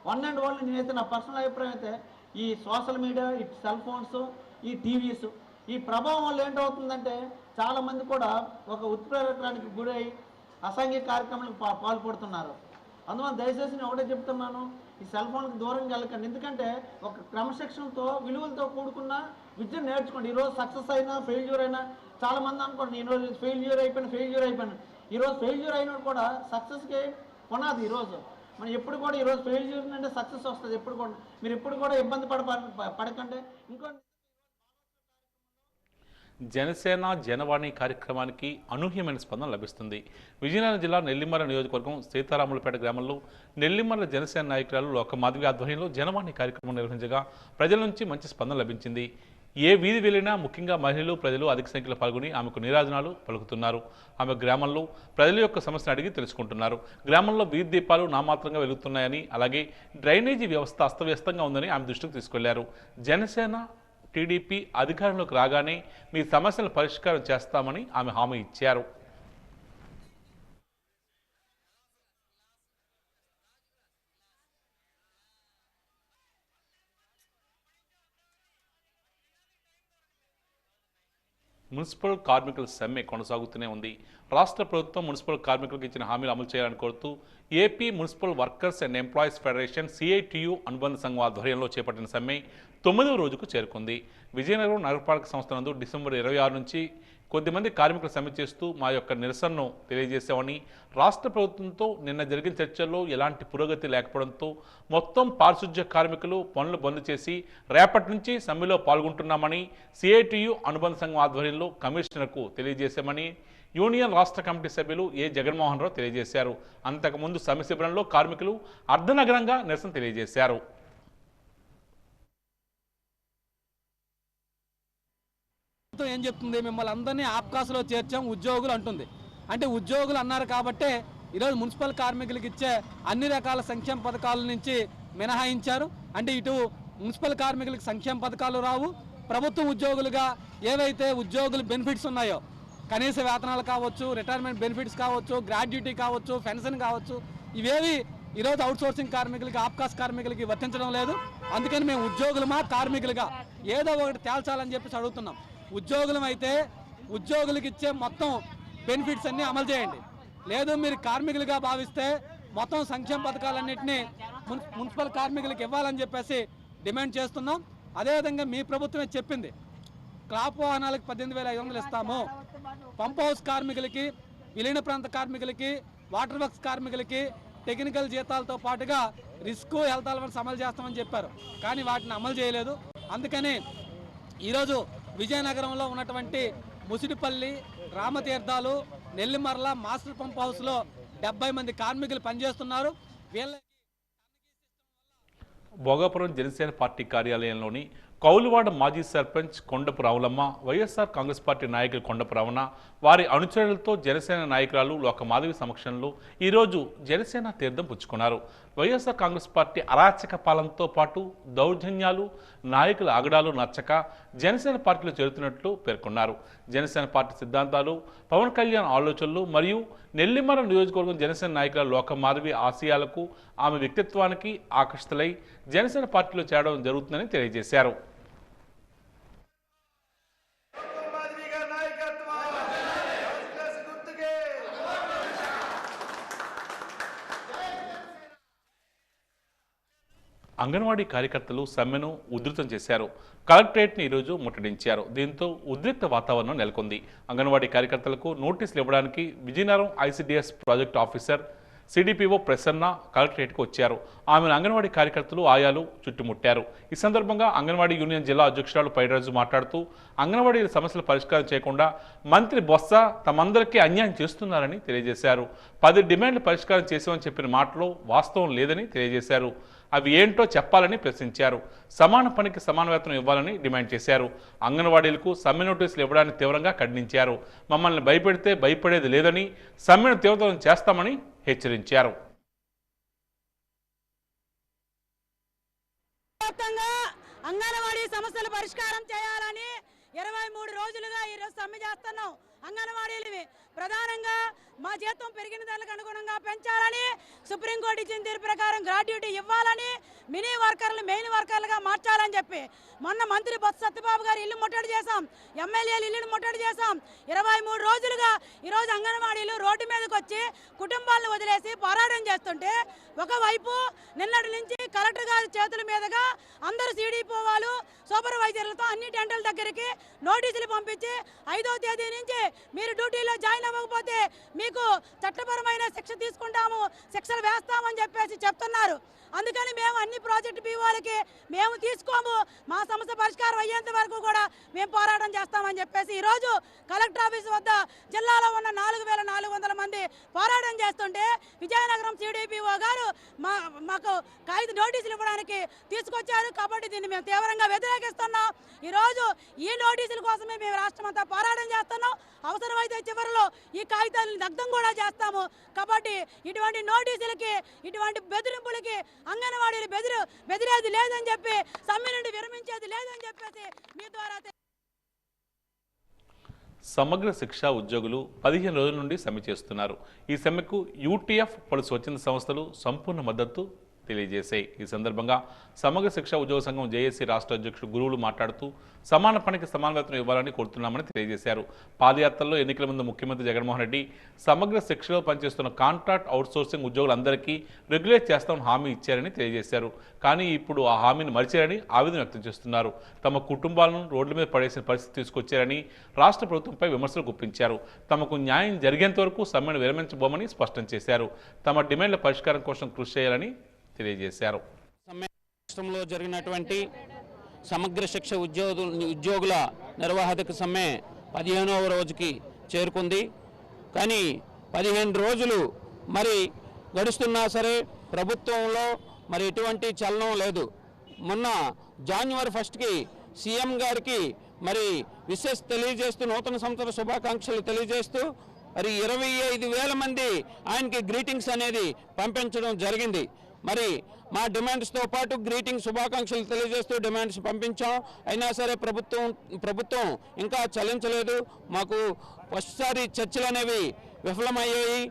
వన్ అండ్ ఓన్లీ నేనైతే నా పర్సనల్ అభిప్రాయం అయితే ఈ సోషల్ మీడియా, ఈ సెల్ ఫోన్స్, ఈ టీవీస్ ఈ ప్రభావం వల్ల ఏంటవుతుందంటే చాలామంది కూడా ఒక ఉత్ప్రేరకానికి గురై అసాంఘిక కార్యక్రమాలకు పాల్పడుతున్నారు. అందువల్ల దయచేసి నేను ఒకటే చెప్తున్నాను, ఈ సెల్ ఫోన్కి దూరంగా వెళ్ళకండి. ఎందుకంటే ఒక క్రమశిక్షణతో విలువలతో కూడుకున్న విద్యను నేర్చుకోండి. ఈరోజు సక్సెస్ అయినా ఫెయిల్యూర్ అయినా చాలామంది అనుకోండి ఈరోజు ఫెయిల్యూర్ అయిపోయాను. ఈరోజు ఫెయిల్యూర్ అయినప్పుడు కూడా సక్సెస్కి కొనాది. ఈరోజు మనం ఎప్పుడు కూడా ఈరోజు ఫెయిల్యూర్ అంటే సక్సెస్ వస్తుంది. ఎప్పుడు కూడా మీరు ఎప్పుడు కూడా ఇబ్బంది పడకండి. ఇంకో జనసేన జనవాణి కార్యక్రమానికి అనూహ్యమైన స్పందన లభిస్తుంది. విజయనగరం జిల్లా నెల్లిమర్ల నియోజకవర్గం సీతారాములపేట గ్రామంలో నెల్లిమర్ల జనసేన నాయకురాలు లోకమాధవి ఆధ్వర్యంలో జనవాణి కార్యక్రమం నిర్వహించగా ప్రజల నుంచి మంచి స్పందన లభించింది. ఏ వీధి వెళ్ళినా ముఖ్యంగా మహిళలు, ప్రజలు అధిక సంఖ్యలో పాల్గొని ఆమెకు నీరాజనాలు పలుకుతున్నారు. ఆమె గ్రామంలో ప్రజల యొక్క సమస్యను అడిగి తెలుసుకుంటున్నారు. గ్రామంలో వీధి దీపాలు నామాత్రంగా వెలుగుతున్నాయని, అలాగే డ్రైనేజీ వ్యవస్థ అస్తవ్యస్తంగా ఉందని ఆమె దృష్టికి తీసుకెళ్లారు. జనసేన టీడీపీ అధికారంలోకి రాగానే మీ సమస్యల పరిష్కారం చేస్తామని ఆమె హామీ ఇచ్చారు. మున్సిపల్ కార్మికుల సమ్మె కొనసాగుతూనే ఉంది. రాష్ట్ర ప్రభుత్వం మున్సిపల్ కార్మికులకు ఇచ్చిన హామీలు అమలు చేయాలని కోరుతూ AP municipal workers and employees federation CITU అనుబంధ సంఘం ఆధ్వర్యంలో చేపట్టిన సమ్మె 9వ రోజుకు చేరుకుంది. విజయనగరం నగరపాలక సంస్థ నందు డిసెంబర్ 26 నుంచి కొద్దిమంది కార్మికులు సమ్మె చేస్తూ మా యొక్క నిరసనను తెలియజేశామని, రాష్ట్ర ప్రభుత్వంతో నిన్న జరిగిన చర్చల్లో ఎలాంటి పురోగతి లేకపోవడంతో మొత్తం పారిశుధ్య కార్మికులు పనులు బంద్ చేసి రేపటి నుంచి సమ్మెలో పాల్గొంటున్నామని CITU అనుబంధ సంఘం ఆధ్వర్యంలో కమిషనర్కు తెలియజేశామని యూనియన్ రాష్ట్ర కమిటీ సభ్యులు జగన్మోహన్ రావు తెలియజేశారు. అంతకుముందు సమ్మె శిబిరంలో కార్మికులు అర్ధనగరంగా నిరసన తెలియజేశారు. ఏం చెప్తుంది, మిమ్మల్ని అందరినీ ఆప్కాస్లో చేర్చాం ఉద్యోగులు అంటుంది. అంటే ఉద్యోగులు అన్నారు కాబట్టే ఈరోజు మున్సిపల్ కార్మికులకు ఇచ్చే అన్ని రకాల సంక్షేమ పథకాల నుంచి మినహాయించారు. అంటే ఇటు మున్సిపల్ కార్మికులకు సంక్షేమ పథకాలు రావు, ప్రభుత్వ ఉద్యోగులుగా ఏవైతే ఉద్యోగులు బెనిఫిట్స్ ఉన్నాయో కనీస వేతనాలు కావచ్చు, రిటైర్మెంట్ బెనిఫిట్స్ కావచ్చు, గ్రాడ్యుటీ కావచ్చు, పెన్షన్ కావచ్చు, ఇవేవి ఈరోజు అవుట్సోర్సింగ్ కార్మికులకి ఆప్కాస్ కార్మికులకి వర్తించడం లేదు. అందుకని మేము ఉద్యోగులమా కార్మికులుగా ఏదో ఒకటి తేల్చాలని చెప్పేసి అడుగుతున్నాం. ఉద్యోగులం అయితే ఉద్యోగులకు ఇచ్చే మొత్తం బెనిఫిట్స్ అన్నీ అమలు చేయండి. లేదు మీరు కార్మికులుగా భావిస్తే మొత్తం సంక్షేమ పథకాలన్నింటినీ మున్సిపల్ కార్మికులకు ఇవ్వాలని చెప్పేసి డిమాండ్ చేస్తున్నాం. అదేవిధంగా మీ ప్రభుత్వమే చెప్పింది క్రాప్ వాహనాలకు 18,500 ఇస్తాము, పంప్ హౌస్ కార్మికులకి, విలీన ప్రాంత కార్మికులకి, వాటర్ వర్క్స్ కార్మికులకి టెక్నికల్ జీతాలతో పాటుగా రిస్క్ హెల్త్ అలవెన్స్ అమలు చేస్తామని చెప్పారు. కానీ వాటిని అమలు చేయలేదు. అందుకని ఈరోజు విజయనగరంలో ఉన్నటువంటి ముసిడిపల్లి, రామతీర్థాలు, నెల్లిమర్ల మాస్టర్ పంప్ హౌస్లో 70 మంది కార్మికులు పనిచేస్తున్నారు. భోగాపురం జనసేన పార్టీ కార్యాలయంలోని కౌలువాడ మాజీ సర్పంచ్ కొండపు రావులమ్మ, వైఎస్ఆర్ కాంగ్రెస్ పార్టీ నాయకులు కొండపు రమణ, వారి అనుచరులతో జనసేన నాయకురాలు లోకమాధవి సమక్షంలో ఈరోజు జనసేన తీర్థం పుచ్చుకున్నారు. వైఎస్ఆర్ కాంగ్రెస్ పార్టీ అరాచక పాలనతో పాటు దౌర్జన్యాలు, నాయకుల ఆగడాలు నచ్చక జనసేన పార్టీలో చేరుతున్నట్లు పేర్కొన్నారు. జనసేన పార్టీ సిద్ధాంతాలు, పవన్ కళ్యాణ్ ఆలోచనలు మరియు నెల్లిమర నియోజకవర్గం జనసేన నాయకుల లోకమాధవి ఆశయాలకు, ఆమె వ్యక్తిత్వానికి ఆకర్షితులై జనసేన పార్టీలో చేరడం జరుగుతుందని తెలియజేశారు. అంగన్వాడీ కార్యకర్తలు సమ్మెను ఉధృతం చేశారు. కలెక్టరేట్ని ఈరోజు ముట్టడించారు. దీంతో ఉద్రిక్త వాతావరణం నెలకొంది. అంగన్వాడీ కార్యకర్తలకు నోటీసులు ఇవ్వడానికి Vizianagaram ICDS project officer CDPO Prasanna కలెక్టరేట్కు వచ్చారు. ఆమెను అంగన్వాడీ కార్యకర్తలు, ఆయాలు చుట్టుముట్టారు. ఈ సందర్భంగా అంగన్వాడీ యూనియన్ జిల్లా అధ్యక్షురాలు పైరాజు మాట్లాడుతూ అంగన్వాడీల సమస్యల పరిష్కారం చేయకుండా మంత్రి బొత్స తమందరికీ అన్యాయం చేస్తున్నారని తెలియజేశారు. 10 డిమాండ్లు పరిష్కారం చేసామని చెప్పిన మాటలో వాస్తవం లేదని తెలియజేశారు. అవి ఏంటో చెప్పాలని ప్రశ్నించారు. సమాన పనికి సమాన వేతనం ఇవ్వాలని డిమాండ్ చేశారు. అంగన్వాడీలకు సమ్మె నోటీసులు ఇవ్వడాన్ని తీవ్రంగా ఖండించారు. మమ్మల్ని భయపెడితే భయపడేది లేదని, సమ్మెను తీవ్రతరం చేస్తామని హెచ్చరించారు. అంగన్వాడీ సమస్యల పరిష్కారం చేయాలని 23 రోజులుగా ఈరోజు సమ్మె చేస్తున్నాం. అంగన్వాడీలు ప్రధానంగా మా జీతం పెరిగిన దానికి అనుగుణంగా పెంచాలని, సుప్రీంకోర్టు ఇచ్చిన తీర్పు ప్రకారం గ్రాడ్యుటీ ఇవ్వాలని, మినీ వర్కర్లు మెయిన్ వర్కర్లుగా మార్చాలని చెప్పి మొన్న మంత్రి బొత్స సత్యబాబు గారు ఇల్లు ముట్టడి చేశాం, ఎమ్మెల్యేలు ఇల్లును ముట్టడి చేశాం. 23 రోజులుగా ఈరోజు అంగన్వాడీలు రోడ్డు మీదకి వచ్చి కుటుంబాలను వదిలేసి పోరాటం చేస్తుంటే, ఒకవైపు నిన్నటి నుంచి కలెక్టర్ గారి చేతుల మీదుగా అందరూ CDPO వాళ్ళు, సూపర్వైజర్లతో అన్ని టెంటల దగ్గరికి నోటీసులు పంపించి 5వ తేదీ నుంచి మీరు డ్యూటీలో జాయిన్ అవ్వకపోతే మీకు చట్టపరమైన శిక్ష తీసుకుంటాము, శిక్షలు వేస్తామని చెప్పేసి చెప్తున్నారు. అందుకని మేము అన్ని ప్రాజెక్టు పీఓలకి మేము తీసుకోము, మా సమస్య పరిష్కారం అయ్యేంత వరకు కూడా మేము పోరాటం చేస్తామని చెప్పేసి ఈరోజు కలెక్టర్ ఆఫీస్ వద్ద జిల్లాలో ఉన్న 4,400 మంది పోరాటం చేస్తుంటే విజయనగరం CDPO గారు మాకు ఖైదు నోటీసులు ఇవ్వడానికి తీసుకొచ్చారు. కాబట్టి దీన్ని మేము తీవ్రంగా వ్యతిరేకిస్తున్నాం. ఈరోజు ఈ నోటీసుల కోసమే మేము రాష్ట్రమంతా పోరాటం చేస్తున్నాం. అవసరమైతే చివరిలో ఈ కాగితాలను దగ్ధం కూడా చేస్తాము. కాబట్టి ఇటువంటి నోటీసులకి, ఇటువంటి బెదిరింపులకి అంగన్వాడీలు బెదిరేది లేదని చెప్పి సమ్మె నుండి విరమించేది లేదని చెప్పేసి మీ ద్వారా సమగ్ర శిక్ష ఉద్యోగులు 15 రోజుల నుండి సమ్మె చేస్తున్నారు. ఈ సమ్మెకు యూటీఎఫ్ పలు స్వచ్ఛంద సంస్థలు సంపూర్ణ మద్దతు తెలియజేశాయి. ఈ సందర్భంగా సమగ్ర శిక్ష ఉద్యోగ సంఘం జేఏసీ రాష్ట్ర అధ్యక్షుడు గురువులు మాట్లాడుతూ సమాన పనికి సమాన వేతనం ఇవ్వాలని కోరుతున్నామని తెలియజేశారు. పాదయాత్రలో ఎన్నికల ముందు ముఖ్యమంత్రి జగన్మోహన్ రెడ్డి సమగ్ర శిక్షలో పనిచేస్తున్న కాంట్రాక్ట్ అవుట్సోర్సింగ్ ఉద్యోగులందరికీ రెగ్యులేట్ చేస్తామని హామీ ఇచ్చారని తెలియజేశారు. కానీ ఇప్పుడు ఆ హామీని మరిచారని ఆవేదన వ్యక్తం చేస్తున్నారు. తమ కుటుంబాలను రోడ్ల మీద పడేసిన పరిస్థితి తీసుకొచ్చారని రాష్ట్ర ప్రభుత్వంపై విమర్శలు గుప్పించారు. తమకు న్యాయం జరిగేంత వరకు సమ్మెను విరమించబోమని స్పష్టం చేశారు. తమ డిమాండ్ల పరిష్కారం కోసం కృషి చేయాలని తెలియజేశారు. రాష్ట్రంలో జరిగినటువంటి సమగ్ర శిక్ష ఉద్యోగుల నిర్వాహక సమ్మె 15వ రోజుకి చేరుకుంది. కానీ 15 రోజులు మరి గడుస్తున్నా సరే ప్రభుత్వంలో మరి ఎటువంటి చలనం లేదు. మొన్న జనవరి 1కి సీఎం గారికి మరి విశేష తెలియజేస్తూ నూతన సంవత్సర శుభాకాంక్షలు తెలియజేస్తూ మరి 25,000 మంది ఆయనకి గ్రీటింగ్స్ అనేది పంపించడం జరిగింది. మరి మా డిమాండ్స్తో పాటు గ్రీటింగ్ శుభాకాంక్షలు తెలియజేస్తూ డిమాండ్స్ పంపించాం. అయినా సరే ప్రభుత్వం ఇంకా చలించలేదు. మాకు ఫస్ట్సారి చర్చలు అనేవి విఫలమయ్యాయి.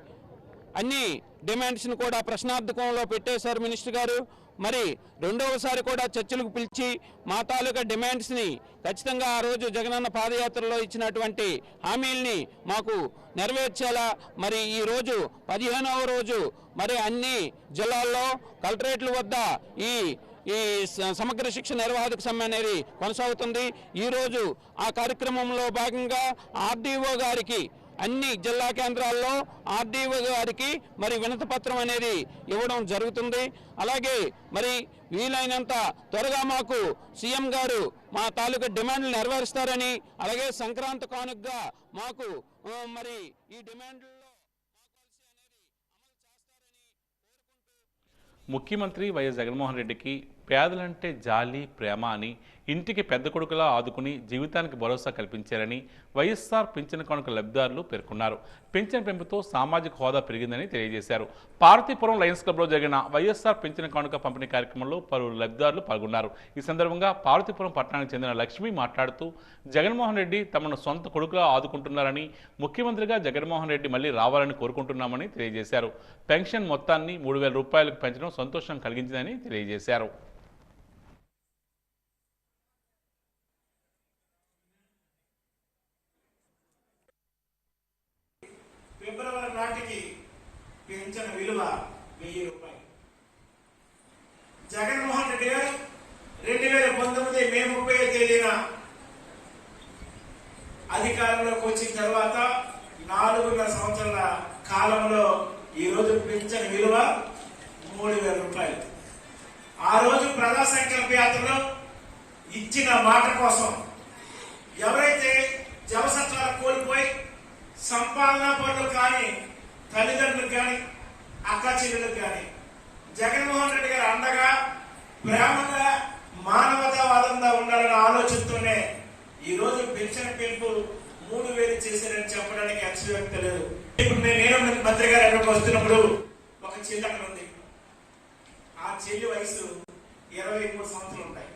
అన్ని డిమాండ్స్ని కూడా ప్రశ్నార్థకంలో పెట్టేశారు మినిస్టర్ గారు. మరి రెండవసారి కూడా చర్చలకు పిలిచి మా తాలూకా డిమాండ్స్ని ఖచ్చితంగా ఆ రోజు జగనన్న పాదయాత్రలో ఇచ్చినటువంటి హామీల్ని మాకు నెరవేర్చేలా మరి ఈరోజు 15వ రోజు మరి అన్ని జిల్లాల్లో కలెక్టరేట్ల వద్ద ఈ సమగ్ర శిక్ష నిర్వాహక సమ్మె అనేది కొనసాగుతుంది. ఈరోజు ఆ కార్యక్రమంలో భాగంగా ఆర్డీఓ గారికి అన్ని జిల్లా కేంద్రాల్లో ఆర్డీఓ గారికి మరి వినతి పత్రం అనేది ఇవ్వడం జరుగుతుంది. అలాగే మరి వీలైనంత త్వరగా మాకు సీఎం గారు మా తాలూకా డిమాండ్లు నెరవేరుస్తారని, అలాగే సంక్రాంతి కానుకగా మాకు మరి ఈ డిమాండ్లలో ముఖ్యమంత్రి వైఎస్ జగన్మోహన్ రెడ్డికి పేదలంటే జాలి, ప్రేమ అని ఇంటికి పెద్ద కొడుకులా ఆదుకుని జీవితానికి భరోసా కల్పించారని వైఎస్ఆర్ పింఛన్ కానుక లబ్ధిదారులు పేర్కొన్నారు. పింఛన్ పెంపుతో సామాజిక హోదా పెరిగిందని తెలియజేశారు. పార్వతీపురం లయన్స్ క్లబ్లో జరిగిన వైఎస్ఆర్ పింఛన్ కానుక పంపిణీ కార్యక్రమంలో పలువురు లబ్ధిదారులు పాల్గొన్నారు. ఈ సందర్భంగా పార్వతీపురం పట్టణానికి చెందిన లక్ష్మి మాట్లాడుతూ జగన్మోహన్ రెడ్డి తమను సొంత కొడుకులా ఆదుకుంటున్నారని, ముఖ్యమంత్రిగా జగన్మోహన్ రెడ్డి మళ్లీ రావాలని కోరుకుంటున్నామని తెలియజేశారు. పెన్షన్ మొత్తాన్ని 3,000 రూపాయలకు పెంచడం సంతోషం కలిగించిందని తెలియజేశారు. ఫిబ్రవరి నాటికి పెంచిన విలువ 1000 రూపాయలు. జగన్మోహన్ రెడ్డి గారు 2019 మే 30వ తేదీన అధికారంలోకి వచ్చిన తర్వాత 4.5 సంవత్సరాల కాలంలో ఈ రోజు పెంచిన విలువ 3,000 రూపాయలు. ఆ రోజు ప్రజా సంకల్ప యాత్రలో ఇచ్చిన మాట కోసం ఎవరైతే జవసత్వాలు కోల్పోయి సంపాదన పనులు కానీ తల్లిదండ్రులకు కానీ అక్క చెల్లెలకు కానీ జగన్మోహన్ రెడ్డి గారు అండగా ప్రేమగా మానవతావాదంగా ఉండాలనే ఆలోచనతోనే ఈ రోజు పెన్షన్ పెంపు 3,000 చేశారని చెప్పడానికి అతిశయోక్తి లేదు. ఇప్పుడు నేను మంత్రి గారు ఎక్కడికి వస్తున్నప్పుడు ఒక చెల్లి అక్కడ ఉంది. ఆ చెల్లి వయసు 23 సంవత్సరాలు ఉంటాయి.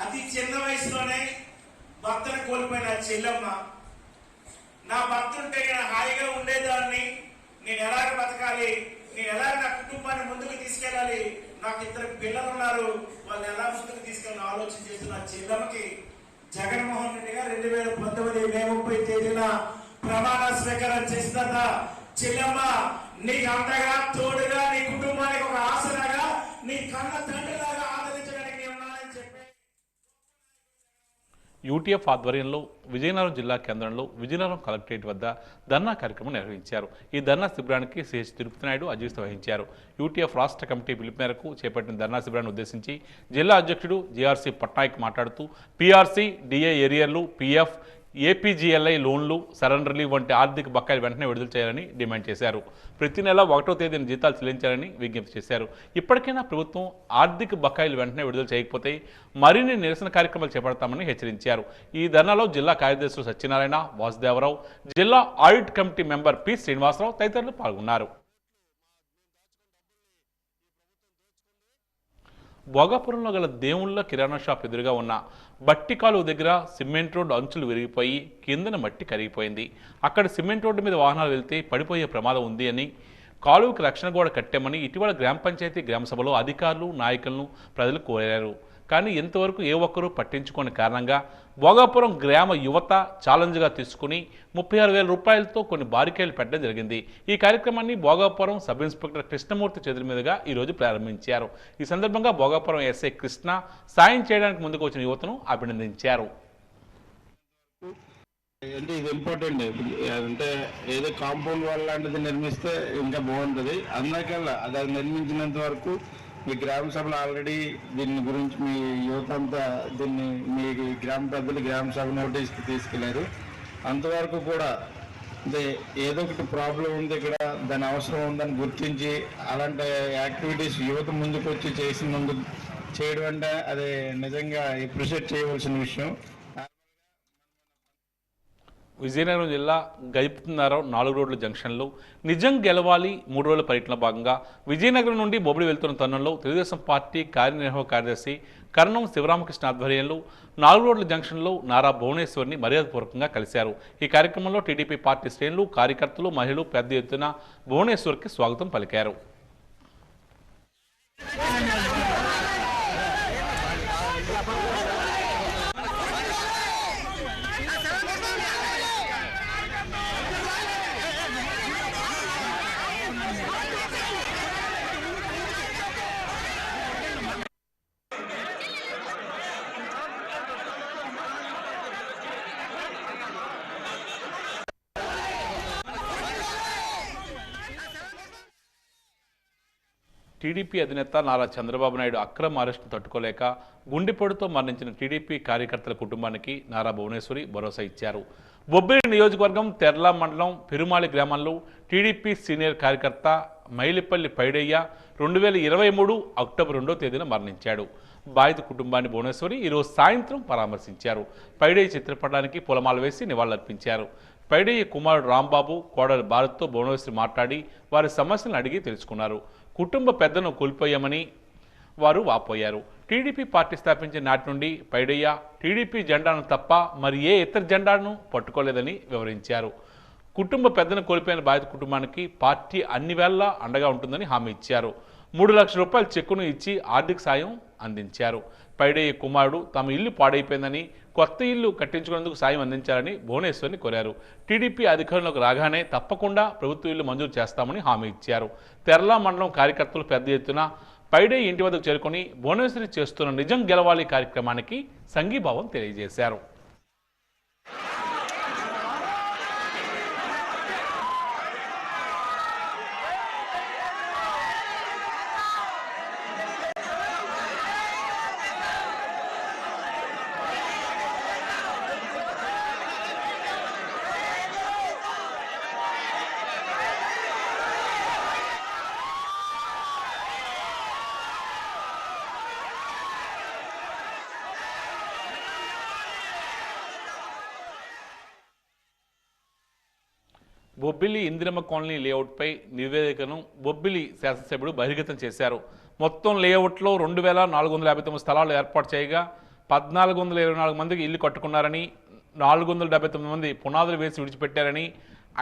అతి చిన్న వయసులోనే భర్తను కోల్పోయిన చెల్లెమ్మ, నా భర్త ఉంటే నేను హాయిగా ఉండేదాన్ని, నేను ఎలాగ బతకాలి, నేను ఎలాగ నా కుటుంబాన్ని ముందుకు తీసుకెళ్ళాలి, నాకు 2 పిల్లలు ఉన్నారు, వాళ్ళు ఎలా ముందుకు తీసుకెళ్ళాలని ఆలోచన చేస్తున్న చెల్లెమ్మకి జగన్మోహన్ రెడ్డి గారు 2019 మే 30 తేదీన ప్రమాణ స్వీకారం చేసిన చెల్లెమ్మ నీకు అంతగా తోడుగా నీ కుటుంబానికి ఒక ఆసరాగా నీ కన్న తండ్రిలాగా ఆదరించడానికి నేను ఉన్నానని చెప్పి యూటీఎఫ్ ఆధ్వర్యంలో విజయనగరం జిల్లా కేంద్రంలో విజయనగరం కలెక్టరేట్ వద్ద ధర్నా కార్యక్రమం నిర్వహించారు. ఈ ధర్నా శిబిరానికి సిహెచ్ తిరుపతి నాయుడు అధ్యక్షత వహించారు. యూటీఎఫ్ రాష్ట్ర కమిటీ పిలుపు మేరకు చేపట్టిన ధర్నా శిబిరాన్ని ఉద్దేశించి జిల్లా అధ్యక్షుడు జేఆర్సీ పట్నాయక్ మాట్లాడుతూ పీఆర్సీ, డిఏ ఏరియర్లు, పీఎఫ్, ఏపీజీఎల్ఐ లోన్లు, సరెండర్ రిలీవ్ వంటి ఆర్థిక బకాయిలు వెంటనే విడుదల చేయాలని డిమాండ్ చేశారు. ప్రతి నెల 1వ తేదీన జీతాలు చెల్లించాలని విజ్ఞప్తి చేశారు. ఇప్పటికైనా ప్రభుత్వం ఆర్థిక బకాయిలు వెంటనే విడుదల చేయకపోతే మరిన్ని నిరసన కార్యక్రమాలు చేపడతామని హెచ్చరించారు. ఈ ధర్నాలో జిల్లా కార్యదర్శులు సత్యనారాయణ, వాసుదేవరావు, జిల్లా audit committee member P Srinivasarao తదితరులు పాల్గొన్నారు. భోగాపురంలో గల దేవుళ్ళ కిరాణా షాప్ ఎదురుగా ఉన్న బట్టి కాలువ దగ్గర సిమెంట్ రోడ్డు అంచులు విరిగిపోయి కిందన మట్టి కరిగిపోయింది. అక్కడ సిమెంట్ రోడ్డు మీద వాహనాలు వెళ్తే పడిపోయే ప్రమాదం ఉంది అని, కాలువకి రక్షణ గోడ కట్టామని ఇటీవల గ్రామ పంచాయతీ గ్రామ సభలో అధికారులు నాయకులను ప్రజలు కోరారు. కానీ ఇంతవరకు ఏ ఒక్కరూ పట్టించుకోని కారణంగా భోగాపురం గ్రామ యువత ఛాలెంజ్గా తీసుకుని 36,000 రూపాయలతో కొన్ని బారికేలు పెట్టడం జరిగింది. ఈ కార్యక్రమాన్ని భోగాపురం సబ్ ఇన్స్పెక్టర్ కృష్ణమూర్తి చేతుల మీదుగా ఈరోజు ప్రారంభించారు. ఈ సందర్భంగా భోగాపురం ఎస్ఐ కృష్ణ సాయం చేయడానికి ముందుకు వచ్చిన యువతను అభినందించారు. అంటే ఇది ఇంపార్టెంట్, అంటే ఏదో కాంపౌండ్ వాల్ లాంటిది నిర్మిస్తే ఇంకా బాగుంటుంది. అందుకల్లా అది నిర్మించినంత వరకు మీ గ్రామ సభలో ఆల్రెడీ దీని గురించి మీ యువత అంతా దీన్ని మీ గ్రామ పెద్దలు గ్రామ సభ నోటీస్కి తీసుకెళ్లారు. అంతవరకు కూడా అంటే ఏదో ఒకటి ప్రాబ్లం ఉంది ఇక్కడ, దాని అవసరం ఉందని గుర్తించి అలాంటి యాక్టివిటీస్ యువత ముందుకు వచ్చి చేయడం అంటే అది నిజంగా అప్రిషియేట్ చేయవలసిన విషయం. విజయనగరం జిల్లా గైపుతున్నారం 4 రోడ్ల జంక్షన్లో నిజం గెలవాలి 3 రోజుల పర్యటన భాగంగా విజయనగరం నుండి బొబ్బిలి వెళ్తున్న తరుణంలో తెలుగుదేశం పార్టీ కార్యనిర్వాహక కార్యదర్శి కర్ణం శివరామకృష్ణ ఆధ్వర్యంలో 4 రోడ్ల జంక్షన్లో నారా భువనేశ్వర్ని మర్యాదపూర్వకంగా కలిశారు. ఈ కార్యక్రమంలో టీడీపీ పార్టీ శ్రేణులు, కార్యకర్తలు, మహిళలు పెద్ద ఎత్తున భువనేశ్వర్కి స్వాగతం పలికారు. టీడీపీ అధినేత నారా చంద్రబాబు నాయుడు అక్రమ అరెస్టు తట్టుకోలేక గుండెపోటుతో మరణించిన టీడీపీ కార్యకర్తల కుటుంబానికి నారా భువనేశ్వరి భరోసా ఇచ్చారు. బొబ్బిలి నియోజకవర్గం తెర్ల మండలం పెరుమాళి గ్రామంలో టీడీపీ సీనియర్ కార్యకర్త మైలిపల్లి పైడయ్య 2023 అక్టోబర్ 2వ తేదీన మరణించాడు. బాధిత కుటుంబాన్ని భువనేశ్వరి ఈరోజు సాయంత్రం పరామర్శించారు. పైడయ్య చిత్రపటానికి పూలమాల వేసి నివాళులర్పించారు. పైడయ్య కుమారుడు రాంబాబు, కోడలి భారత్తో భువనేశ్వరి మాట్లాడి వారి సమస్యలను అడిగి తెలుసుకున్నారు. కుటుంబ పెద్దను కోల్పోయామని వారు వాపోయారు. టీడీపీ పార్టీ స్థాపించిన నాటి నుండి పైడయ్య టీడీపీ జెండాను తప్ప మరి ఏ ఇతర జెండాను పట్టుకోలేదని వివరించారు. కుటుంబ పెద్దను కోల్పోయిన బాధిత కుటుంబానికి పార్టీ అన్ని వేళలా అండగా ఉంటుందని హామీ ఇచ్చారు. 3 లక్షల రూపాయల చెక్కును ఇచ్చి ఆర్థిక సాయం అందించారు. పైడయ్య కుమారుడు తమ ఇల్లు పాడైపోయిందని కొత్త ఇల్లు కట్టించుకునేందుకు సాయం అందించాలని భువనేశ్వర్ని కోరారు. టీడీపీ అధికారంలోకి రాగానే తప్పకుండా ప్రభుత్వ ఇల్లు మంజూరు చేస్తామని హామీ ఇచ్చారు. తెర్ల మండలం కార్యకర్తలు పెద్ద ఎత్తున పైడయ్య ఇంటి వద్దకు చేరుకుని భువనేశ్వరి చేస్తున్న నిజం గెలవాలి కార్యక్రమానికి సంఘీభావం తెలియజేశారు. బొబ్బిలి ఇందిరమ్మ కాలనీ లేఅవుట్పై నివేదికను బొబ్బిలి శాసనసభ్యుడు బహిర్గతం చేశారు. మొత్తం లేఅవుట్లో 2,459 స్థలాలు ఏర్పాటు చేయగా 1,424 మందికి ఇల్లు కట్టుకున్నారని, 479 మంది పునాదులు వేసి విడిచిపెట్టారని,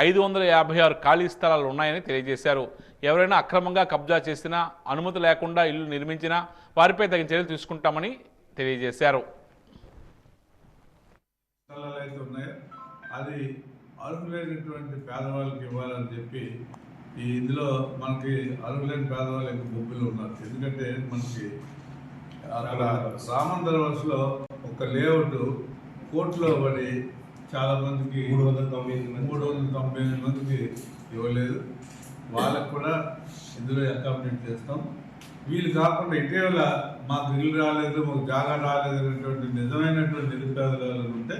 556 ఖాళీ స్థలాలు ఉన్నాయని తెలియజేశారు. ఎవరైనా అక్రమంగా కబ్జా చేసినా, అనుమతి లేకుండా ఇల్లు నిర్మించినా వారిపై తగిన చర్యలు తీసుకుంటామని తెలియజేశారు. అది అర్హులైనటువంటి పేదవాళ్ళకి ఇవ్వాలని చెప్పి ఇందులో మనకి అర్హులైన పేదవాళ్ళు ఎక్కువ బొబ్బిలు ఉన్నారు. ఎందుకంటే మనకి అక్కడ రామందర వలసలో ఒక లేఅవుట్ కోర్టులో పడి చాలా మందికి 398 మందికి ఇవ్వలేదు. వాళ్ళకు కూడా ఇందులో అకామిడేట్ చేస్తాం. వీళ్ళు కాకుండా ఇటీవల మాకు ఇల్లు రాలేదు, మాకు జాగా రాలేదు అనేటువంటి నిజమైనటువంటి నిరుపేదలు ఉంటే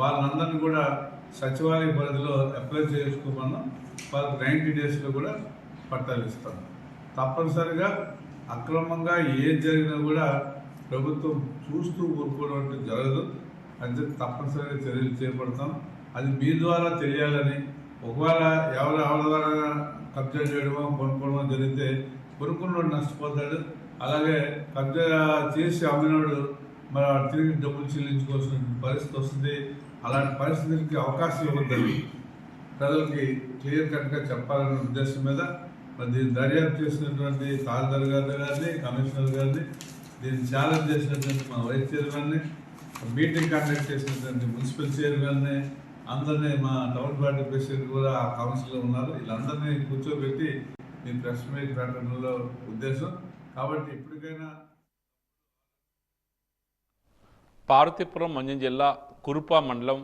వాళ్ళందరినీ కూడా సచివాలయ పరిధిలో అప్లై చేసుకోమన్నాం. వాళ్ళకి 90 డేస్లో కూడా పట్టాలు ఇస్తాం. తప్పనిసరిగా అక్రమంగా ఏం జరిగినా కూడా ప్రభుత్వం చూస్తూ ఊరుకోవడం జరగదు. అంటే తప్పనిసరిగా చర్యలు చేపడతాం. అది మీ ద్వారా తెలియాలని, ఒకవేళ ఎవరి ద్వారా కబ్జా చేయడమో కొనుక్కోవడమో జరిగితే కొనుక్కున్నోడు నష్టపోతాడు, అలాగే కబ్జా చేసి అమ్మినోడు మరి తిరిగి డబ్బులు చెల్లించుకోవాల్సిన పరిస్థితి వస్తుంది. అలాంటి పరిస్థితులకి అవకాశం ఇవ్వద్దని ప్రజలకి క్లియర్ కట్గా చెప్పాలనే ఉద్దేశం మీద మరి దీన్ని దర్యాప్తు చేసినటువంటి తహసీల్దార్ గారిని, కమిషనర్ గారిని, దీన్ని ఛాలెంజ్ చేసినటువంటి మా వైస్ చైర్మన్ని, మీటింగ్ కండక్ట్ చేసినటువంటి మున్సిపల్ చైర్మన్ని, అందరినీ మా టౌన్ పార్టీ ప్రెసిడెంట్ కూడా ఆ కౌన్సిల్లో ఉన్నారు. వీళ్ళందరినీ కూర్చోబెట్టి మీ ప్రెస్ మీట్ పెట్టడంలో ఉద్దేశం. కాబట్టి ఇప్పటికైనా పార్వతీపురం మంజం జిల్లా కురుపా మండలం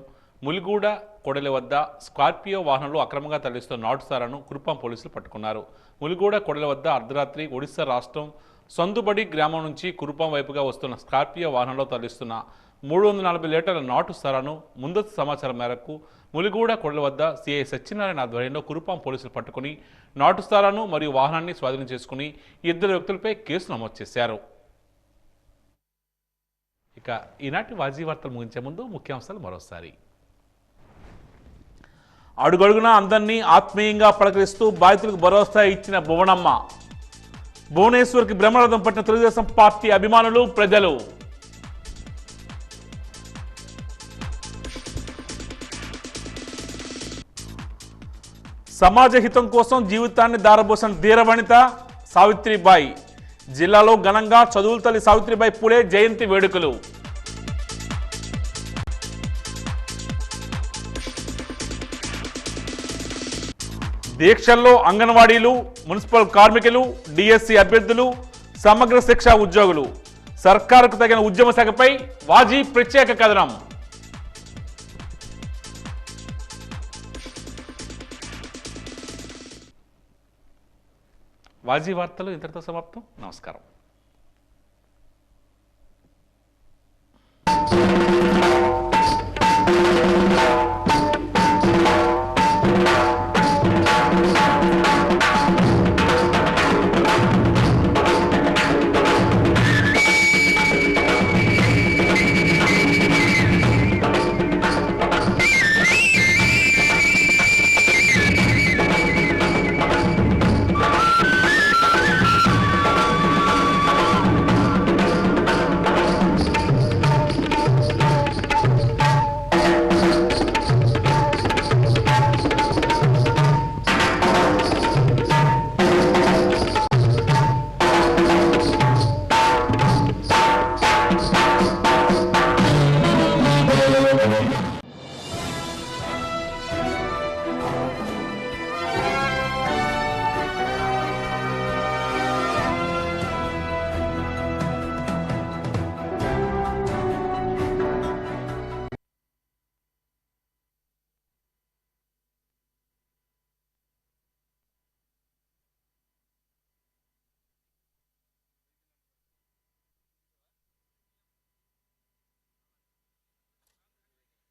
ములిగూడ కొడలి వద్ద స్కార్పియో వాహనంలో అక్రమంగా తరలిస్తున్న నాటుసారాను కురుపాం పోలీసులు పట్టుకున్నారు. ములిగూడ కొడలి వద్ద అర్ధరాత్రి ఒడిశా రాష్ట్రం సందుబడి గ్రామం నుంచి కురుపాం వైపుగా వస్తున్న స్కార్పియో వాహనంలో తరలిస్తున్న 340 లీటర్ల నాటు సారాను ముందస్తు సమాచారం మేరకు ములిగూడ కొడలి వద్ద సిఐ సత్యనారాయణ ఆధ్వర్యంలో కురుపాం పోలీసులు పట్టుకుని నాటు సారాను మరియు వాహనాన్ని స్వాధీనం చేసుకుని 2 వ్యక్తులపై కేసు నమోదు చేశారు. ఇక ఈనాటి వాజీ వార్తలు ముగించే ముందు ముఖ్యాంశాలు మరోసారి. అడుగడుగునా అందరినీ ఆత్మీయంగా పలకరిస్తూ బాధితులకు భరోసా ఇచ్చిన భువనమ్మ. భువనేశ్వర్కి బ్రహ్మరథం పట్టిన తెలుగుదేశం పార్టీ అభిమానులు, ప్రజలు. సమాజ హితం కోసం జీవితాన్ని దారబోసిన ధీరవనిత సావిత్రిబాయి. జిల్లాలో ఘనంగా చదువుల తల్లి సావిత్రిబాయి పూలే జయంతి వేడుకలు. దీక్షల్లో అంగన్వాడీలు, మున్సిపల్ కార్మికులు, డిఎస్సి అభ్యర్థులు, సమగ్ర శిక్ష ఉద్యోగులు. సర్కారుకు తగిన ఉద్యమ శాఖపై వాజీ ప్రత్యేక కథనం. వాజీ వార్తలు ఇంతటితో సమాప్తం. నమస్కారం.